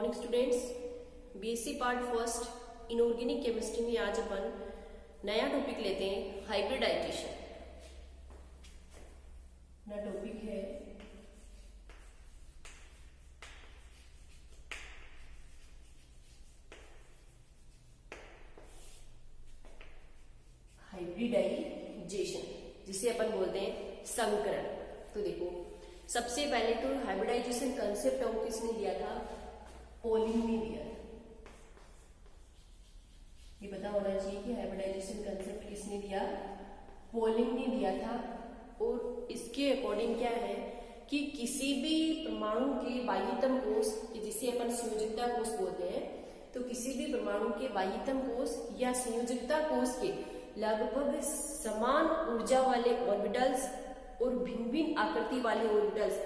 Morning students, BSc part first inorganic chemistry में आज अपन नया टॉपिक लेते हैं हाइब्रिडाइजेशन। नया टॉपिक है हाइब्रिडाइजेशन, जिसे अपन बोलते हैं संकरण। तो देखो, सबसे पहले तो हाइब्रिडाइजेशन कंसेप्ट और किसने दिया था? पोलिंग ने दिया था। ये पता होना चाहिए कि हाइब्रिडाइजेशन कंसेप्ट किसने दिया? पोलिंग ने दिया था। और इसके अकॉर्डिंग क्या है कि किसी भी परमाणु के बाह्यतम कोश, जिसे अपन संयोजकता कोश बोलते हैं, तो किसी भी परमाणु के बाह्यतम कोश या संयोजकता कोश के लगभग समान ऊर्जा वाले ऑर्बिटल्स और भिन्न भिन्न आकृति वाले ऑर्बिटल्स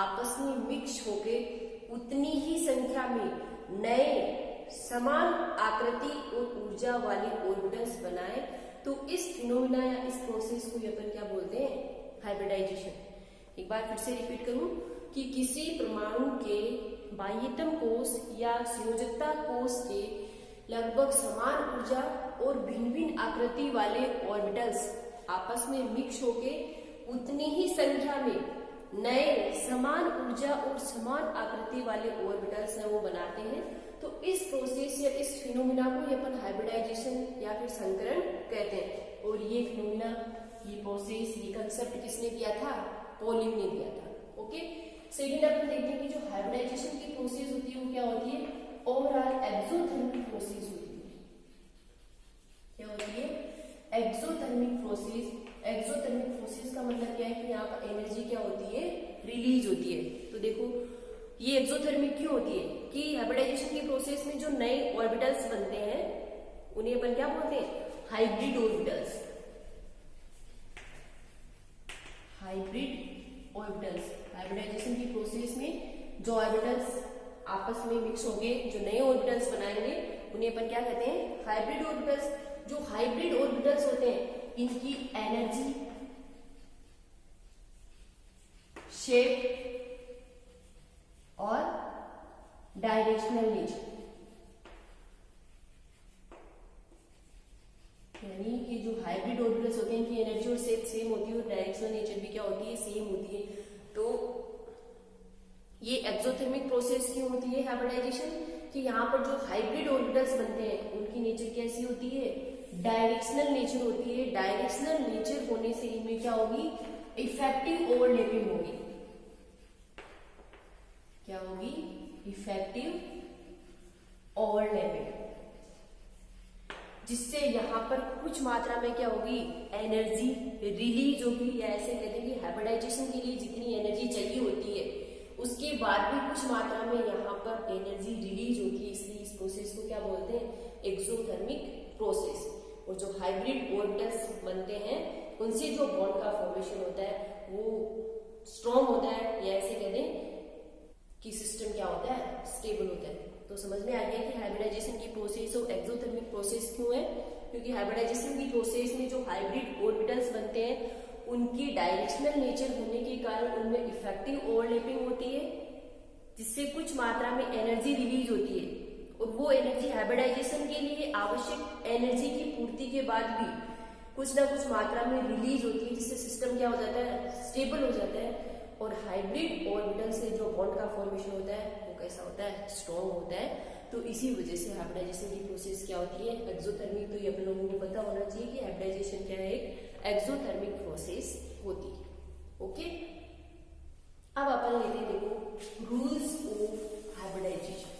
आपस में मिक्स होके उतनी ही संख्या में नए समान आकृति और ऊर्जा वाले ऑर्बिटल्स बनाए, तो इस फिनोमिना या इस प्रोसेस को अपन क्या बोलते हैं? हाइब्रिडाइजेशन। एक बार फिर से रिपीट करूं कि किसी परमाणु के बाह्यतम कोश या संयोजकता कोश के लगभग समान ऊर्जा और भिन्न भिन्न आकृति वाले ऑर्बिटल्स आपस में मिक्स होके उतनी ही संख्या में नए समान ऊर्जा और समान आकृति वाले ऑर्बिटल्स हैं वो बनाते हैं। तो इस प्रोसेस या इस फिनोमिना को ये अपन हाइब्रिडाइजेशन या फिर संकरण कहते हैं। और ये फिनोमिना, ये प्रोसेस, ये कंसेप्ट किसने दिया था? पोलिंग ने दिया था। ओके, सेकेंड अपन देखते हैं कि जो हाइब्रिडाइजेशन की प्रोसेस होती है वो क्या होती है? ओवरऑल एक्सोथर्मिक प्रोसेस होती है। क्या होती है? Exothermic process. एक्सोथर्मिक प्रोसेस का मतलब क्या है कि यहाँ पर एनर्जी क्या होती है? रिलीज होती है। तो देखो, ये एक्सोथर्मिक क्यों होती है कि हाइब्रिडाइजेशन की प्रोसेस में जो नए ऑर्बिटल्स बनते हैं उन्हें अपन क्या बोलते हैं? Hybrid orbitals. Hybrid orbitals. Hybridization की प्रोसेस में जो ऑर्बिटल्स आपस में मिक्स होंगे, जो नए ऑर्बिटल्स बनाएंगे, उन्हें अपन क्या कहते हैं? Hybrid orbitals. जो हाइब्रिड ऑर्बिटल्स होते हैं इनकी एनर्जी, शेप और डायरेक्शनल नेचर, यानी कि जो हाइब्रिड ऑर्बिटल्स होते हैं इनकी एनर्जी और शेप सेम होती है और डायरेक्शनल नेचर भी क्या होती है? सेम होती है। तो ये एक्सोथर्मिक प्रोसेस क्यों होती है हाइब्रिडाइजेशन? कि यहाँ पर जो हाइब्रिड ऑर्बिटल्स बनते हैं उनकी नेचर कैसी होती है? डायरेक्शनल नेचर होती है। डायरेक्शनल नेचर होने से इनमें क्या होगी? इफेक्टिव ओवरलैपिंग होगी। क्या होगी? इफेक्टिव ओवरलैपिंग, जिससे यहां पर कुछ मात्रा में क्या होगी? एनर्जी रिलीज होगी। या ऐसे कहते हैं कि हाइब्रिडाइजेशन के लिए जितनी एनर्जी चाहिए होती है उसके बाद भी कुछ मात्रा में यहाँ पर एनर्जी रिलीज होती है। इसलिए इस प्रोसेस को क्या बोलते हैं? Exothermic process. और जो हाइब्रिड ऑर्बिटल्स बनते हैं उनसे जो बॉन्ड का फॉर्मेशन होता है वो स्ट्रॉन्ग होता है, या ऐसे कहते हैं कि सिस्टम क्या होता है? स्टेबल होता है। तो समझ में आ गया कि हाइब्रिडाइजेशन की प्रोसेस और एक्सोथर्मिक प्रोसेस क्यों है? क्योंकि हाइब्रिडाइजेशन की प्रोसेस में जो हाइब्रिड ऑर्बिटल्स बनते हैं उनकी डायरेक्शनल नेचर होने के कारण उनमें इफेक्टिव ओवरलैपिंग होती है, जिससे कुछ मात्रा में एनर्जी रिलीज होती है। और वो एनर्जी हाइब्रिडाइजेशन के लिए आवश्यक एनर्जी की पूर्ति के बाद भी कुछ ना कुछ मात्रा में रिलीज होती है, जिससे सिस्टम क्या हो जाता है? स्टेबल हो जाता है। और हाइब्रिड ऑर्बिटल से जो बॉन्ड का फॉर्मेशन होता है वो कैसा होता है? स्ट्रॉन्ग होता है। तो इसी वजह से हाइब्रिडाइजेशन की प्रोसेस क्या होती है? एक्सोथर्मिक। तो ये अपन लोगों को पता होना चाहिए कि हाइब्रिडाइजेशन क्या है? एक एक्सोथर्मिक प्रोसेस होती है। ओके, अब अपन लेते हैं, देखो, रूल्स ऑफ हाइब्रिडाइजेशन।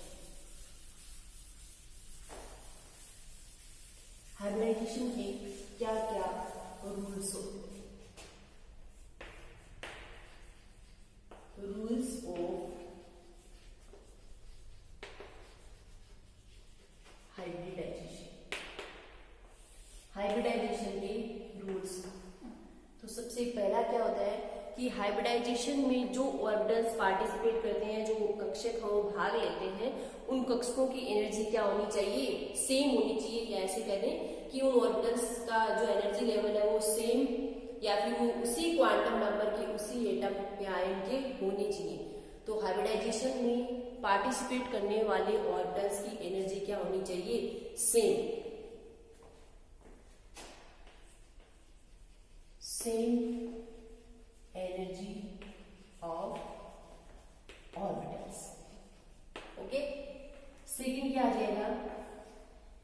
हाइब्रिडाइजेशन के क्या क्या रूल्स होते हैं? Rules of hybridization. हाइब्रिडाइजेशन के रूल्स। तो सबसे पहला क्या होता है कि हाइब्रिडाइजेशन में जो ऑर्बिटल्स पार्टिसिपेट करते हैं, जो कक्षक हम भाग लेते हैं, उन कक्षकों की एनर्जी क्या होनी चाहिए? सेम होनी चाहिए। या ऐसे कह दें कि उन ऑर्बिटल्स का जो एनर्जी लेवल है वो सेम, या फिर वो उसी क्वांटम नंबर के, उसी एटम या आयन के होने चाहिए। तो हाइब्रिडाइजेशन में पार्टिसिपेट करने वाले ऑर्बिटल्स की एनर्जी क्या होनी चाहिए, same energy of orbitals. Okay, second क्या आ जाएगा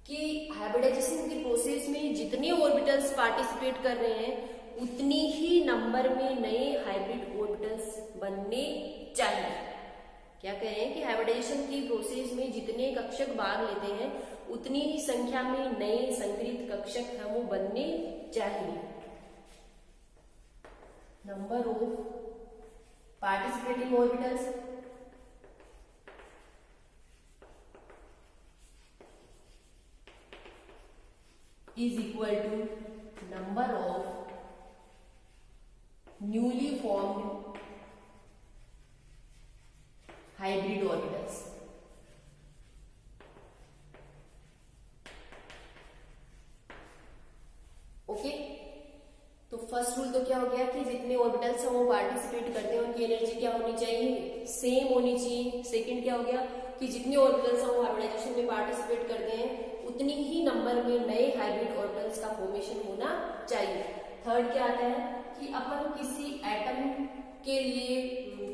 कि हाइब्रिडाइजेशन की प्रोसेस में जितने ऑर्बिटल्स पार्टिसिपेट कर रहे हैं उतनी ही नंबर में नए हाइब्रिड ऑर्बिटल्स बनने चाहिए। क्या कह रहे हैं कि हाइब्रिडाइजेशन की प्रोसेस में जितने कक्षक भाग लेते हैं उतनी ही संख्या में नए संकरित कक्षक हैं वो बनने चाहिए। Number of participating orbitals is equal to number of newly formed hybrid orbitals। Okay, तो फर्स्ट रूल तो क्या हो गया कि जितने ऑर्बिटल्स हैं वो पार्टिसिपेट करते हैं उनकी एनर्जी क्या होनी चाहिए, सेम होनी चाहिए। सेकंड क्या हो गया कि जितने ऑर्बिटल्स हैं वो हाइब्रिडाइजेशन में पार्टिसिपेट करते हैं उतनी ही नंबर में नए हाइब्रिड ऑर्बिटल्स का फॉर्मेशन होना चाहिए। थर्ड क्या आता है कि अपन किसी एटम के लिए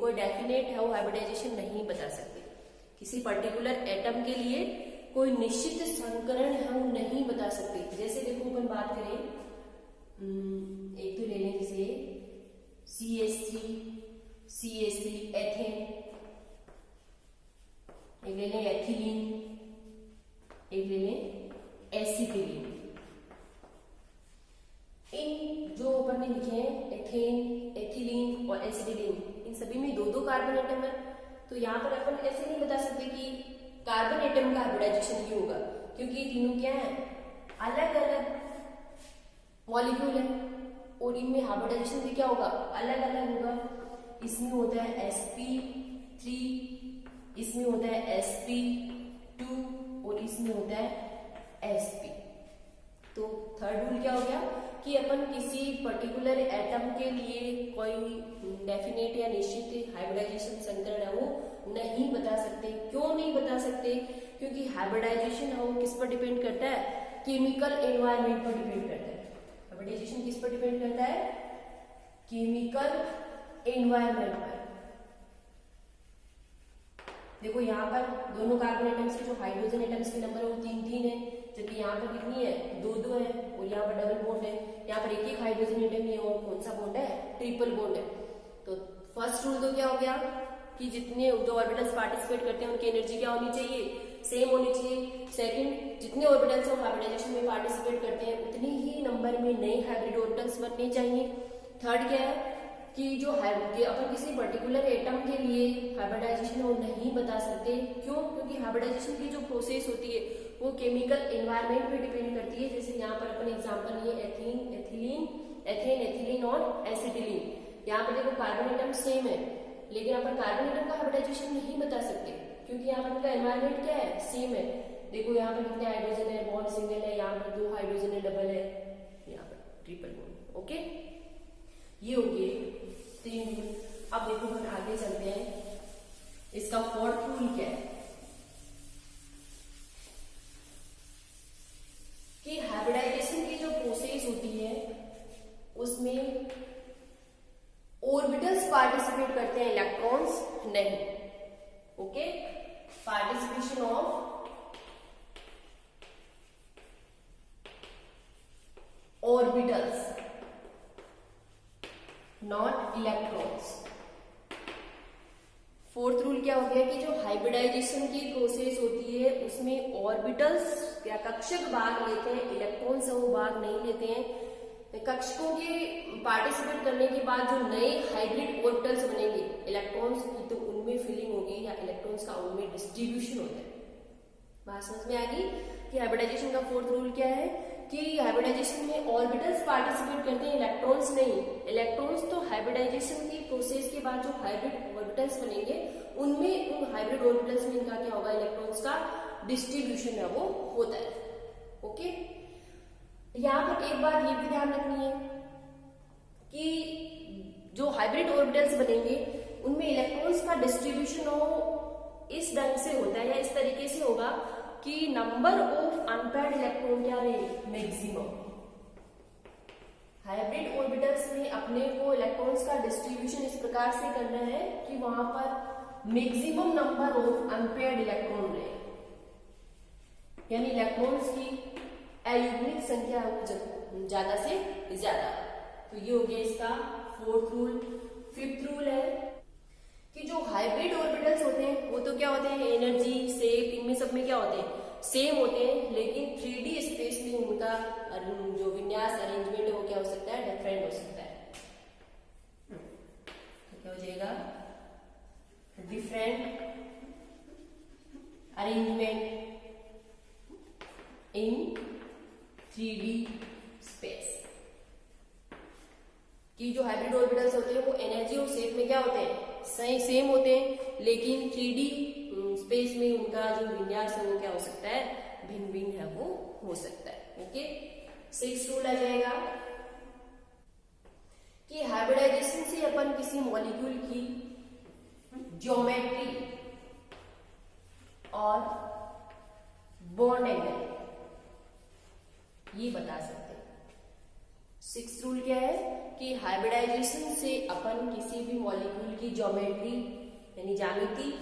कोई डेफिनेट है वो हाइब्रिडाइजेशन नहीं बता सकते। किसी पर्टिकुलर एटम के लिए कोई निश्चित संकरण है वो नहीं बता सकते। जैसे देखो अपन बात करें, एक तो ले लें जैसे CH3 एथेन, एक ले लें एथिलीन, एक ले लें एसिटिलीन। इन जो अपन ने लिखे हैं एथेन, एथिलीन और एसिटिलीन, इन सभी में दो दो कार्बन एटम है। तो यहाँ पर अपन ऐसे नहीं बता सकते कि कार्बन एटम का हाइब्रिडाइजेशन ही होगा, क्योंकि तीनों क्या है, अलग अलग मॉलिक्यूल है और इनमें हाइब्रिडाइजेशन भी क्या होगा, अलग अलग होगा। इसमें होता है sp3, इसमें होता है sp2 और इसमें होता है sp। तो थर्ड रूल क्या हो गया कि अपन किसी पर्टिकुलर एटम के लिए कोई डेफिनेट या निश्चित हाइब्रिडाइजेशन संकरण है वो नहीं बता सकते। क्यों नहीं बता सकते? क्योंकि हाइब्रिडाइजेशन है वो किस पर डिपेंड करता है, केमिकल एनवायरमेंट पर डिपेंड करता है। हाइब्रिडाइजेशन किस पर डिपेंड करता है, केमिकल एनवायरमेंट पर। देखो यहाँ पर दोनों कार्बन एटम्स के जो हाइड्रोजन एटम्स के नंबर है वो 3-3 है, जबकि यहाँ पर कितनी है, 2-2 है, और यहाँ पर डबल बॉन्ड है। यहाँ पर एक हाइड्रोजन एटम है और कौन सा बॉन्ड है, ट्रिपल बॉन्ड है। तो फर्स्ट रूल तो क्या हो गया कि जितने जो ऑर्बिटल्स पार्टिसिपेट करते हैं उनकी एनर्जी क्या होनी चाहिए, सेम होनी चाहिए। सेकंड, जितने ऑर्बिटल्स हम हाइब्रिडाइजेशन में पार्टिसिपेट करते हैं उतनी ही नंबर में नए हाइब्रिड ऑर्बिटल्स बनने चाहिए। थर्ड क्या है कि जो अपन किसी पर्टिकुलर एटम के लिए हाइब्रिडाइजेशन वो नहीं बता सकते। क्यों? क्योंकि हाइब्रिडाइजेशन की जो प्रोसेस होती है वो केमिकल एनवायरमेंट पे डिपेंड करती है। जैसे यहाँ पर अपन एग्जांपल लिए एथेन, एथिलीन और एसिटिलीन। यहाँ पर देखो कार्बन एटम सेम है, लेकिन अपन कार्बन एटम का हाइब्रिडाइजेशन नहीं बता सकते क्योंकि यहाँ पर उनका एनवायरमेंट क्या है, सेम है। देखो यहाँ पर कितने हाइड्रोजन है, बॉन्ड सिंगल है, यहाँ पर 2 हाइड्रोजन है, डबल है, यहाँ पर ट्रिपल बॉन्ड। ओके, ये हो गए 3 रूल। अब देखो हम आगे चलते हैं, इसका फोर्थ रूल क्या है कि हाइब्रिडाइजेशन की जो प्रोसेस होती है उसमें ऑर्बिटल्स पार्टिसिपेट करते हैं, इलेक्ट्रॉन्स नहीं। Okay, participation of orbitals not electrons. Fourth rule क्या हो गया कि जो हाइब्रिडाइजेशन की प्रोसेस होती है उसमें ऑर्बिटल्स या कक्षक भाग लेते हैं, इलेक्ट्रॉन्स वो भाग नहीं लेते हैं। कक्षकों के पार्टिसिपेट करने के बाद जो नए हाइब्रिड ऑर्बिटल्स बनेंगे इलेक्ट्रॉन्स की, तो उनमें फिलिंग होगी या इलेक्ट्रॉन्स का उनमें डिस्ट्रीब्यूशन होता है। बात समझ में आ गई कि हाइब्रिडाइजेशन का फोर्थ रूल क्या है कि हाइब्रिडाइजेशन में ऑर्बिटल्स पार्टिसिपेट करते हैं, इलेक्ट्रॉन्स नहीं। इलेक्ट्रॉन्स तो हाइब्रिडाइजेशन की प्रोसेस के बाद जो हाइब्रिड ऑर्बिटल्स बनेंगे उनमें, उन हाइब्रिड ऑर्बिटल्स में इनका क्या होगा, इलेक्ट्रॉन्स का डिस्ट्रीब्यूशन है वो होता है। ओके, यहाँ पर एक बात ये भी ध्यान रखनी है कि जो हाइब्रिड ऑर्बिटल्स बनेंगे उनमें इलेक्ट्रॉन्स का डिस्ट्रीब्यूशन हो इस ढंग से होता है या इस तरीके से होगा कि नंबर ऑफ अनपेयर्ड इलेक्ट्रॉन क्या रहे, मैक्सिमम। हाइब्रिड ऑर्बिटल्स में अपने को इलेक्ट्रॉन्स का डिस्ट्रीब्यूशन इस प्रकार से करना है कि वहां पर maximum number of unpaired electron रहे, यानी इलेक्ट्रॉन्स की अयुग्मिक संख्या हो ज्यादा से ज्यादा। तो ये हो गया इसका फोर्थ रूल। फिफ्थ रूल है कि जो हाइब्रिड ऑर्बिटल्स होते हैं वो तो क्या होते हैं, एनर्जी शेप इनमें सब में क्या होते हैं, सेम होते हैं, लेकिन 3D स्पेस में उनका जो विन्यास अरेंजमेंट है वो क्या हो सकता है, डिफरेंट हो सकता है। तो क्या हो जाएगा, डिफरेंट अरेंजमेंट इन 3D स्पेस। कि जो हाइब्रिड ऑर्बिटल्स होते हैं वो एनर्जी और शेप में क्या होते हैं, सेम होते हैं, लेकिन 3D स्पेस में उनका जो विन्यास है वो क्या हो सकता है, भिन्न भिन्न है वो हो सकता है। ओके, 6th रूल आ जाएगा कि हाइब्रिडाइजेशन से अपन किसी मॉलिक्यूल की ज्योमेट्री और बॉन्ड एंगल ये बता सकते हैं। 6th रूल क्या है कि हाइब्रिडाइजेशन से अपन किसी भी मॉलिक्यूल की ज्योमेट्री यानी ज्यामिति,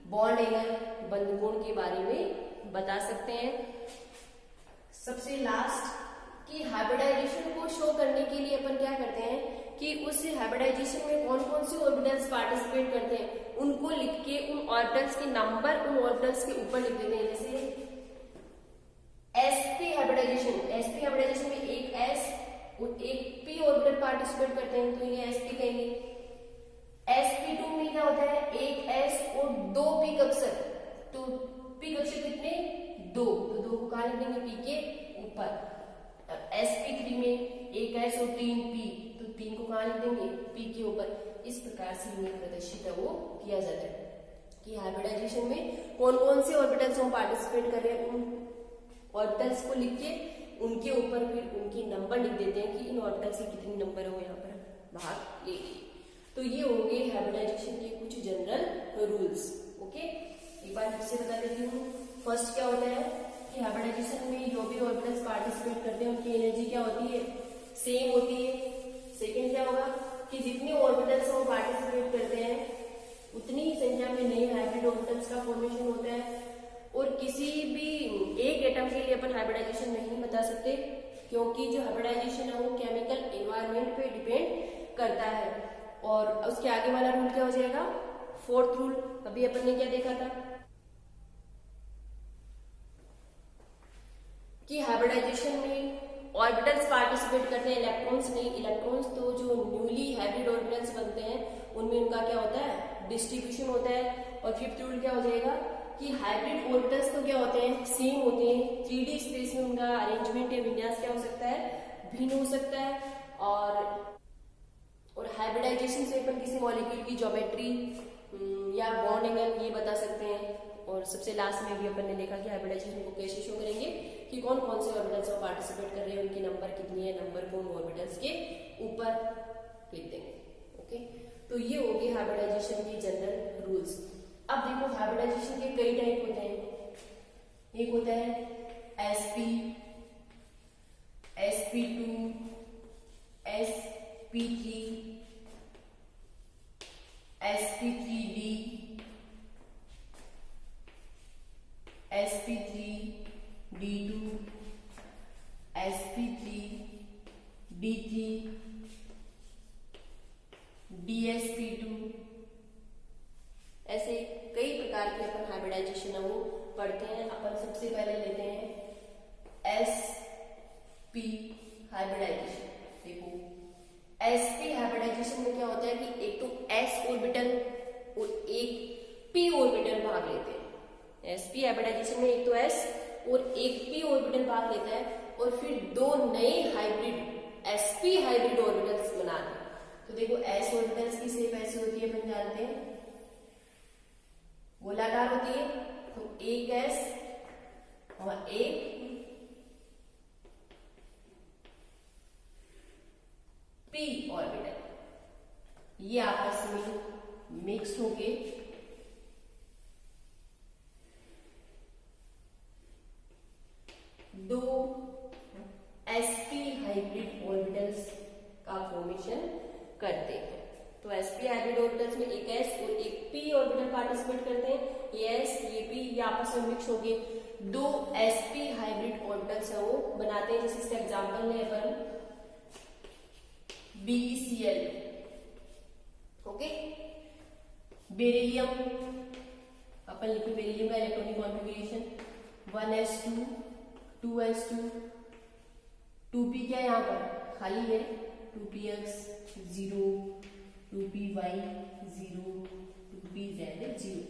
बॉन्ड एंगल, बंधकोण के बारे में बता सकते हैं। सबसे लास्ट कि हाइब्रिडाइजेशन को शो करने के लिए अपन क्या करते हैं कि उस हाइब्रिडाइजेशन में कौन कौन से ऑर्बिटल्स पार्टिसिपेट करते हैं उनको लिख के उन ऑर्बिटल्स के नंबर उन ऑर्बिटल्स के ऊपर लिख देते हैं। जैसे sp हाइब्रिडाइजेशन में एक s और एक p ऑर्बिटल पार्टिसिपेट करते हैं तो इन्हें sp कहेंगे। sp2 में क्या होता है, एक s और दो p कक्षक, तो p कक्षक कितने, दो, तो दो को कहां लिख देंगे, p के ऊपर। sp3 में एक s और तीन p, तो तीन को कहां लिख देंगे, p के ऊपर। इस प्रकार से इन्हें प्रदर्शित है वो किया जाता है कि हाइब्रिडाइजेशन में कौन कौन से ऑर्बिटल्स हम पार्टिसिपेट कर रहे हैं, उन ऑर्बिटल्स को लिख के उनके ऊपर फिर उनकी नंबर लिख देते हैं कि इन ऑर्बिटल्स के कितने नंबर है वो यहाँ पर भाग ले लिए। तो ये हो गए हाइब्रिडाइजेशन के कुछ जनरल रूल्स। ओके, एक बार फिर से बता देती हूँ। फर्स्ट क्या होता है कि हाइब्रिडाइजेशन में जो भी ऑर्बिटल्स पार्टिसिपेट करते हैं उनकी एनर्जी क्या होती है, सेम होती है। सेकेंड क्या होगा कि जितने ऑर्बिटल्स हम पार्टिसिपेट करते हैं उतनी ही संख्या में नए हाइब्रिड ऑर्बिटल्स का फॉर्मेशन होता है। और किसी भी एक एटम के लिए अपन हाइब्रिडाइजेशन नहीं बता सकते क्योंकि जो हाइब्रिडाइजेशन है वो केमिकल एनवायरनमेंट पे डिपेंड करता है। और उसके आगे वाला रूल क्या हो जाएगा, फोर्थ रूल। अभी अपन ने क्या देखा था कि हाइब्रिडाइजेशन में ऑर्बिटल्स पार्टिसिपेट करते हैं, इलेक्ट्रॉन्स नहीं। इलेक्ट्रॉन्स तो जो न्यूली हाइब्रिड ऑर्बिटल्स बनते हैं उनमें उनका क्या होता है, डिस्ट्रीब्यूशन होता है। और फिफ्थ रूल क्या हो जाएगा कि हाइब्रिड ऑर्बिटल्स तो क्या होते हैं, सेम होते हैं। 3D स्पेस में उनका अरेंजमेंट या विन्यास क्या हो सकता है, भिन्न हो सकता है। और हाइब्रिडाइजेशन से अपन किसी मॉलिक्यूल की ज्योमेट्री या बॉन्ड एंगल ये बता सकते हैं। और सबसे लास्ट में भी अपन ने देखा कि हाइब्रिडाइजेशन को कैसे शो करेंगे कि कौन कौन से ऑर्बिटल्स में पार्टिसिपेट कर रहे हैं, उनकी नंबर कितनी है, नंबर को उन ऑर्बिटल्स के ऊपर लिख देंगे। ओके, तो ये हो गए हाइब्रिडाइजेशन के जनरल रूल्स। अब देखो हाइब्रिडाइजेशन के कई टाइप होते हैं। एक होता है sp, sp2, sp3, sp3d, sp3d2, sp3d3, dsp2। ऐसे कई प्रकार के अपन हाइब्रिडाइजेशन है वो पढ़ते हैं। अपन सबसे पहले लेते हैं sp हाइब्रिडाइजेशन। देखो sp हाइब्रिडाइजेशन में क्या होता है कि एक तो s ऑर्बिटल और एक p ऑर्बिटल भाग लेते हैं। sp हाइब्रिडाइजेशन में एक तो s और एक p ऑर्बिटल भाग लेता है और फिर दो नए हाइब्रिड sp हाइब्रिड ऑर्बिटल्स बनाते हैं। तो देखो s ऑर्बिटल्स की शेप ऐसी होती है, अपन जानते हैं गोलाकार होती है। तो एक s और एक p ऑर्बिटल ये आपस में मिक्स होके ऑर्बिटल्स में एक s और एक p ऑर्बिटल पार्टिसिपेट करते हैं। ये s ये p ये आपस में मिक्स होके दो sp हाइब्रिड ऑर्बिटल्स है वो बनाते हैं। जैसे इसका एग्जांपल है अपन BeCl, ओके। बेरिलियम अपन लिखे बेरिलियम का electronic configuration 1s2 2s2 2p क्या है यहाँ पर खाली है 2px 0 2py 0 2pz 0,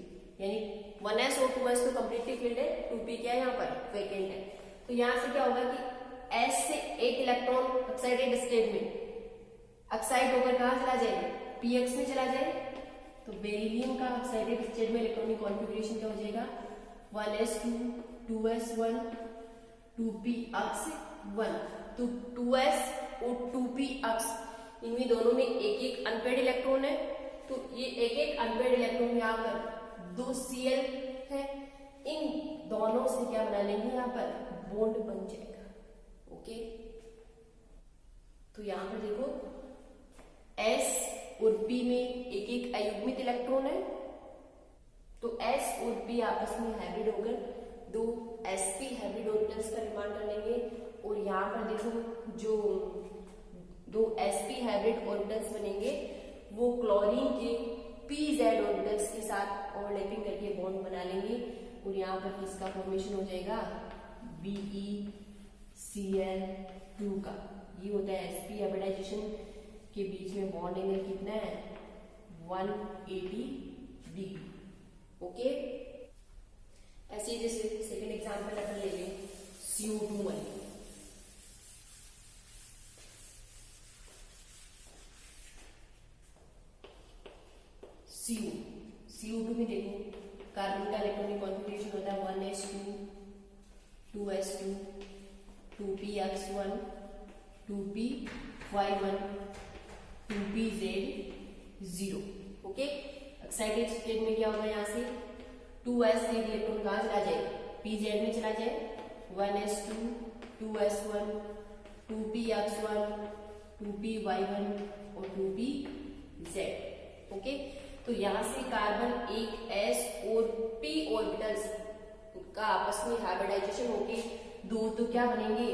यानी 1s और 2s तो कंप्लीटली फिल्ड है, 2p क्या है यहाँ पर वैकेंट है। तो यहाँ से क्या होगा कि s से एक इलेक्ट्रॉन ऑक्साइडेड स्टेट में ऑक्साइड होकर कहाँ चला जाएगा px में चला जाए। तो बेरिलियम का ऑक्साइडेड स्टेट में इलेक्ट्रॉनिक कॉन्फ़िगरेशन क्या हो जाएगा 1s2 2s1 2px 1। तो 2s और 2px इनमें दोनों में एक एक अनपेड इलेक्ट्रॉन है। तो ये एक एक अनपेड इलेक्ट्रॉन यहाँ पर 2 Cl है, इन दोनों से क्या बना लेंगे यहाँ पर बॉन्ड बन जाएगा, ओके। तो यहाँ पर देखो S और P में एक एक अयुग्मित इलेक्ट्रॉन है। तो S और P आपस में हाइब्रिड होकर दो sp हाइब्रिड ऑर्बिटल्स का निर्माण कर लेंगे। और यहाँ पर देखो जो दो sp हाइब्रिड ऑर्बिटल्स बनेंगे वो क्लोरीन के pz ऑर्बिटल्स के साथ ओवरलैपिंग करके बॉन्ड बना लेंगे। और यहाँ पर किसका फॉर्मेशन हो जाएगा BeCl2 का। ये होता है sp हाइब्रिडाइजेशन के बीच में बॉन्ड एंगल कितना है 180 डिग्री, ओके। ऐसे जैसे सेकंड एग्जांपल अपन ले लें CO2 वाली। CO2 में देखो कार्बन का इलेक्ट्रॉनिक कॉन्फ़िगरेशन होता है 1s2 2s2 2px1 2py1 2pz 0, okay. Excited state में क्या होगा यहाँ से 2s से इलेक्ट्रॉन कहाँ चला जाए pz में चला जाए 1s2 2s1 2px1 2py1 और 2pz, ओके। तो यहाँ से कार्बन एक s और p ऑर्बिटल्स का आपस में हाइब्रिडाइजेशन होके दो तो क्या बनेंगे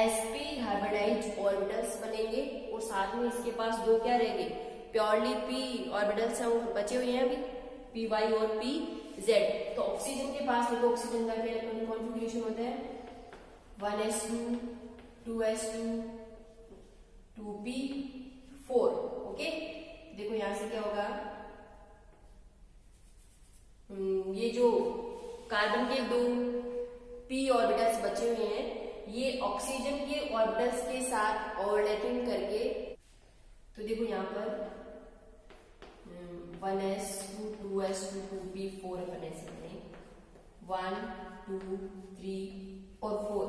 sp हाइब्रिडाइज्ड ऑर्बिटल्स बनेंगे। और साथ में इसके पास दो क्या रहेंगे प्योरली p ऑर्बिटल्स हैं वो बचे हुए हैं अभी py और pz। तो ऑक्सीजन के पास देखो ऑक्सीजन का क्या इलेक्ट्रॉनिक कॉन्फ़िगरेशन होता है 1s2 2s2 2p4, ओके। देखो यहां से क्या होगा ये जो कार्बन के दो p ऑर्बिटल्स बचे हुए हैं ये ऑक्सीजन के ऑर्बिटल्स के साथ ओवरलैपिंग करके, तो देखो यहाँ पर 1s2 2s2 2p4 अपन ऐसे हैं 1 2 3 और 4।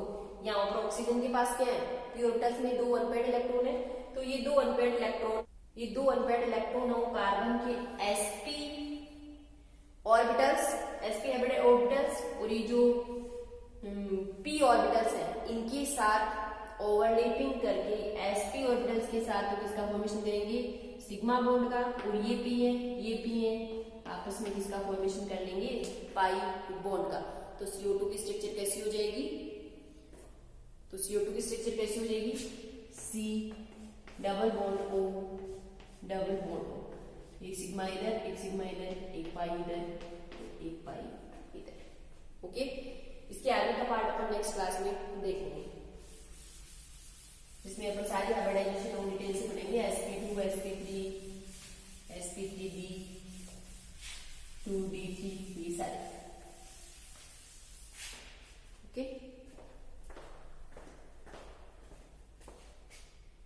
यहाँ पर ऑक्सीजन के पास क्या है p ऑर्बिटल्स में दो अनपेड इलेक्ट्रॉन है। तो ये दो अनपेड इलेक्ट्रॉन है कार्बन के sp orbitals sp hybrid orbitals और ये जो p ऑर्बिटल्स हैं इनके साथ ओवरलैपिंग करके sp ऑर्बिटल्स के साथ तो किसका फॉर्मेशन करेंगे सिग्मा बॉन्ड का। और ये p है आपस में किसका फॉर्मेशन कर लेंगे पाई बॉन्ड का। तो CO2 की स्ट्रक्चर कैसी हो जाएगी C double bond O double bond O, एक सिग्मा इधर एक पाई इधर एक पाई इधर, ओके। इसके आगे का पार्ट अपन नेक्स्ट क्लास में देखेंगे जिसमें अपन सारी हाइब्रिडाइजेशन और डिटेल से पढ़ेंगे sp2 sp3 sp3b 2d3 ये सारे।